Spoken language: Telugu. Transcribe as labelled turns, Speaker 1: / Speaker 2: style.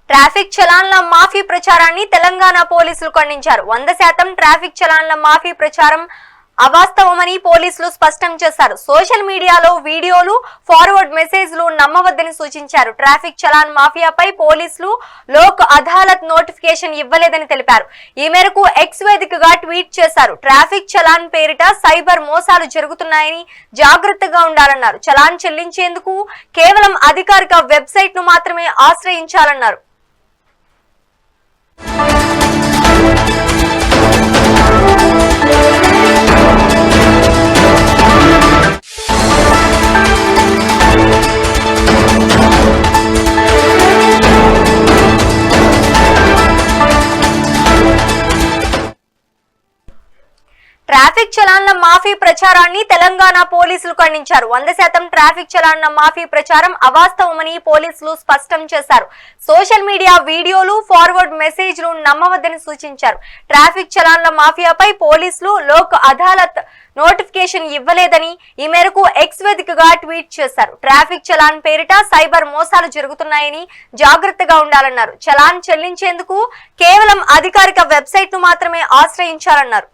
Speaker 1: ట్రాఫిక్ చలాన్ల మాఫీ ప్రచారాన్ని తెలంగాణ పోలీసులు ఖండించారు. 100% ట్రాఫిక్ చలాన్ల మాఫీ ప్రచారం అవాస్తవమని పోలీసులు స్పష్టం చేశారు. సోషల్ మీడియాలో వీడియోలు, ఫార్వర్డ్ మెసేజ్లు నమ్మవద్దని సూచించారు. ట్రాఫిక్ చలాన్ మాఫియాపై పోలీసులు లోక్ అదాలత్ నోటిఫికేషన్ ఇవ్వలేదని తెలిపారు. ఈ మేరకు ఎక్స్ వేదికగా ట్వీట్ చేశారు. ట్రాఫిక్ చలాన్ పేరిట సైబర్ మోసాలు జరుగుతున్నాయని జాగ్రత్తగా ఉండాలన్నారు. చలాన్ చెల్లించేందుకు కేవలం అధికారిక వెబ్సైట్ ను మాత్రమే ఆశ్రయించాలన్నారు. ట్రాఫిక్ చలాన్ల మాఫీ ప్రచారాన్ని తెలంగాణ పోలీసులు ఖండించారు. 100% ట్రాఫిక్ చలాన్ల మాఫీ ప్రచారం అవాస్తవమని పోలీసులు స్పష్టం చేశారు. సోషల్ మీడియా వీడియోలు, ఫార్వర్డ్ మెసేజ్లు నమ్మవద్దని సూచించారు. ట్రాఫిక్ చలాన్ల మాఫియాపై పోలీసులు లోక్ అదాలత్ నోటిఫికేషన్ ఇవ్వలేదని ఈ మేరకు ఎక్స్ వేదికగా ట్వీట్ చేశారు. ట్రాఫిక్ చలాన్ పేరిట సైబర్ మోసాలు జరుగుతున్నాయని జాగ్రత్తగా ఉండాలన్నారు. చలాన్ చెల్లించేందుకు కేవలం అధికారిక వెబ్సైట్ ను మాత్రమే ఆశ్రయించాలన్నారు.